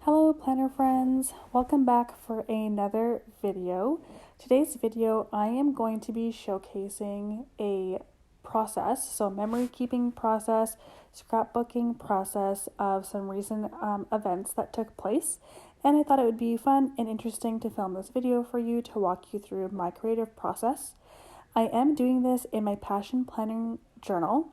Hello planner friends, welcome back for another video. Today's video I am going to be showcasing a process, so memory keeping process, scrapbooking process of some recent events that took place, and I thought it would be fun and interesting to film this video for you to walk you through my creative process. I am doing this in my passion planning journal.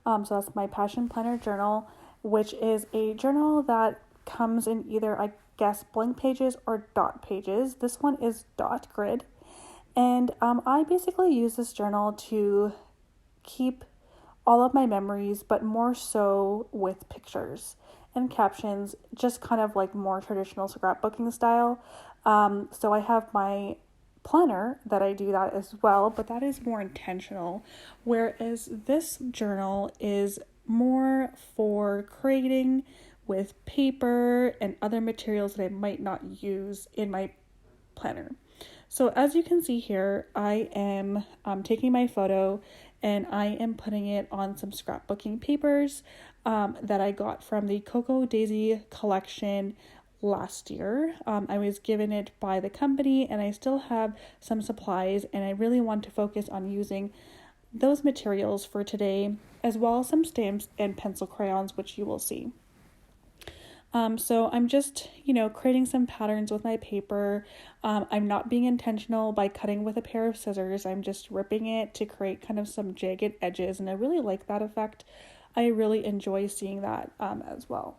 So that's my passion planner journal, which is a journal that comes in either, I guess, blank pages or dot pages. This one is dot grid. And I basically use this journal to keep all of my memories, but more so with pictures and captions, just kind of like more traditional scrapbooking style. So I have my planner that I do that as well, but that is more intentional. Whereas this journal is more for creating with paper and other materials that I might not use in my planner. So as you can see here, I am taking my photo and I am putting it on some scrapbooking papers that I got from the Cocoa Daisy collection last year. I was given it by the company and I still have some supplies, and I really want to focus on using those materials for today, as well as some stamps and pencil crayons, which you will see. So I'm just, creating some patterns with my paper. I'm not being intentional by cutting with a pair of scissors. I'm just ripping it to create kind of some jagged edges, and I really like that effect. I really enjoy seeing that as well.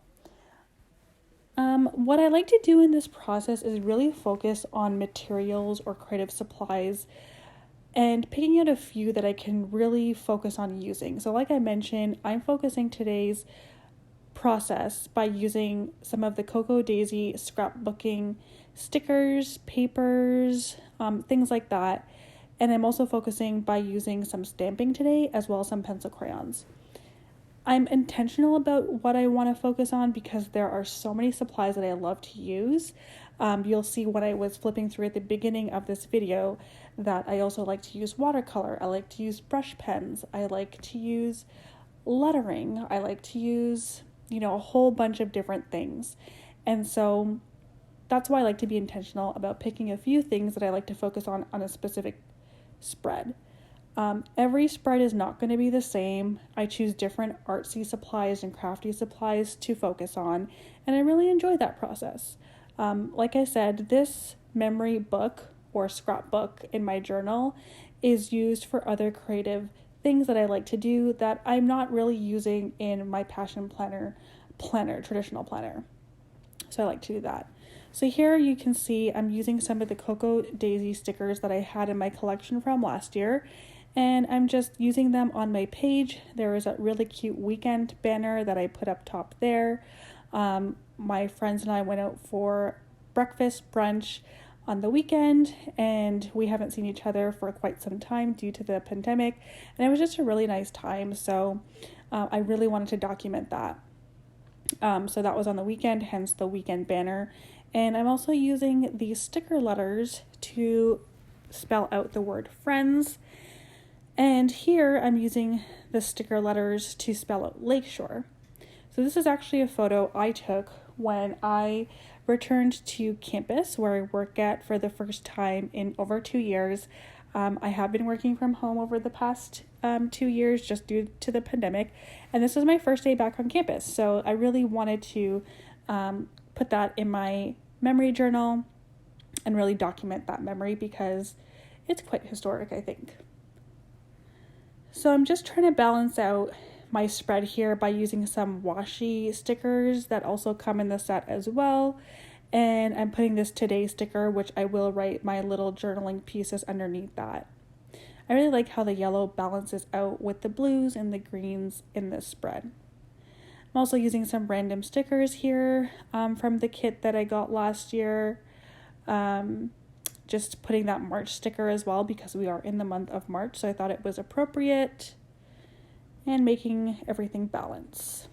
What I like to do in this process is really focus on materials or creative supplies and picking out a few that I can really focus on using. So like I mentioned, I'm focusing today's process by using some of the Cocoa Daisy scrapbooking stickers, papers, things like that. And I'm also focusing by using some stamping today, as well as some pencil crayons. I'm intentional about what I want to focus on because there are so many supplies that I love to use. You'll see when I was flipping through at the beginning of this video that I also like to use watercolor. I like to use brush pens. I like to use lettering. I like to use a whole bunch of different things. And so that's why I like to be intentional about picking a few things that I like to focus on a specific spread. Every spread is not going to be the same. I choose different artsy supplies and crafty supplies to focus on, and I really enjoy that process. Like I said, this memory book or scrapbook in my journal is used for other creative things that I like to do that I'm not really using in my passion planner, traditional planner. So I like to do that. So here you can see I'm using some of the Cocoa Daisy stickers that I had in my collection from last year, and I'm just using them on my page. There is a really cute weekend banner that I put up top there. My friends and I went out for breakfast, brunch on the weekend, and we haven't seen each other for quite some time due to the pandemic, and it was just a really nice time. So I really wanted to document that. So that was on the weekend, hence the weekend banner. And I'm also using these sticker letters to spell out the word friends. And here I'm using the sticker letters to spell out Lakeshore. So this is actually a photo I took when I returned to campus where I work at for the first time in over 2 years. I have been working from home over the past 2 years just due to the pandemic, and this was my first day back on campus. So I really wanted to put that in my memory journal and really document that memory because it's quite historic, I think. So I'm just trying to balance out my spread here by using some washi stickers that also come in the set as well. And I'm putting this today sticker, which I will write my little journaling pieces underneath that. I really like how the yellow balances out with the blues and the greens in this spread. I'm also using some random stickers here from the kit that I got last year. Just putting that March sticker as well because we are in the month of March, so I thought it was appropriate, and making everything balance.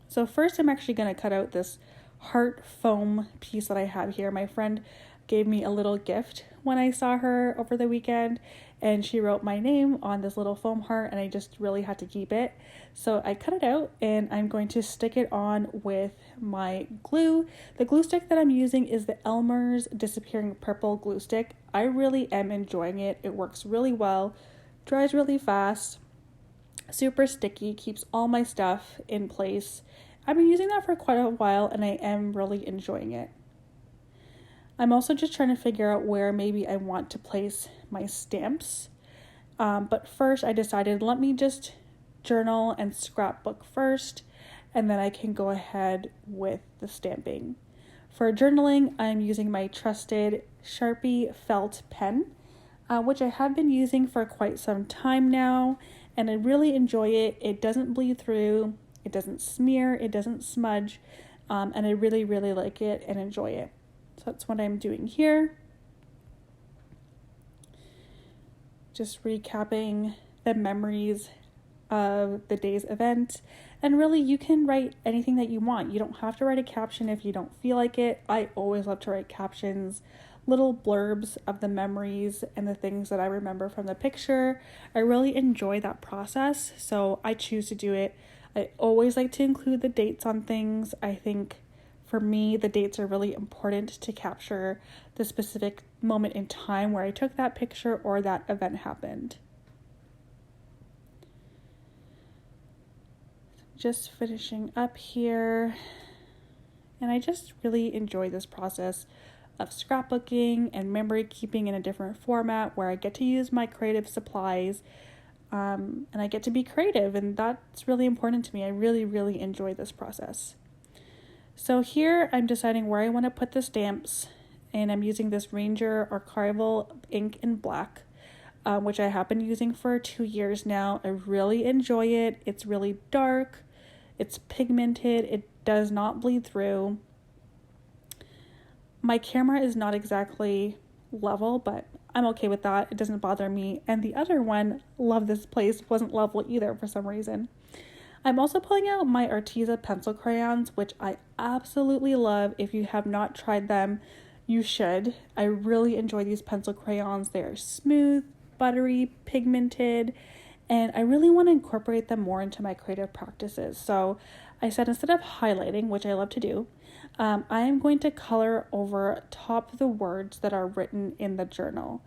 So first I'm actually going to cut out this heart foam piece that I have here. My friend gave me a little gift when I saw her over the weekend, and she wrote my name on this little foam heart, and I just really had to keep it. So I cut it out, and I'm going to stick it on with my glue. The glue stick that I'm using is the Elmer's Disappearing Purple glue stick. I really am enjoying it. It works really well, dries really fast, super sticky, keeps all my stuff in place. I've been using that for quite a while, and I am really enjoying it. I'm also just trying to figure out where maybe I want to place my stamps. But first I decided, let me just journal and scrapbook first, and then I can go ahead with the stamping. For journaling, I'm using my trusted Sharpie felt pen, which I have been using for quite some time now, and I really enjoy it. It doesn't bleed through, it doesn't smear, it doesn't smudge, and I really, really like it and enjoy it. So that's what I'm doing here. Just recapping the memories of the day's event. And really, you can write anything that you want. You don't have to write a caption if you don't feel like it. I always love to write captions, little blurbs of the memories and the things that I remember from the picture. I really enjoy that process, so I choose to do it. I always like to include the dates on things. I think for me, the dates are really important to capture the specific moment in time where I took that picture or that event happened. Just finishing up here, and I just really enjoy this process of scrapbooking and memory keeping in a different format where I get to use my creative supplies, and I get to be creative, and that's really important to me. I really, really enjoy this process. So here I'm deciding where I want to put the stamps, and I'm using this Ranger Archival ink in black, which I have been using for 2 years now. I really enjoy it. It's really dark, it's pigmented, it does not bleed through. My camera is not exactly level, but I'm okay with that. It doesn't bother me. And the other one, love this place, wasn't level either for some reason. I'm also pulling out my Arteza pencil crayons, which I absolutely love. If you have not tried them, you should. I really enjoy these pencil crayons. They are smooth, buttery, pigmented, and I really want to incorporate them more into my creative practices. So I said, instead of highlighting, which I love to do, I am going to color over top of the words that are written in the journal.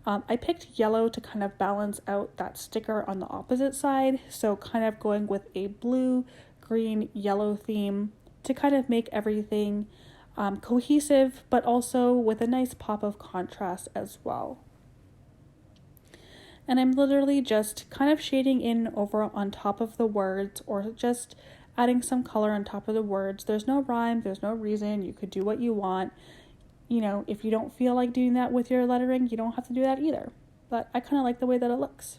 I picked yellow to kind of balance out that sticker on the opposite side, so kind of going with a blue, green, yellow theme to kind of make everything cohesive, but also with a nice pop of contrast as well. And I'm literally just kind of shading in over on top of the words, or just adding some color on top of the words. There's no rhyme, there's no reason. You could do what you want. You know, if you don't feel like doing that with your lettering, you don't have to do that either. But I kind of like the way that it looks.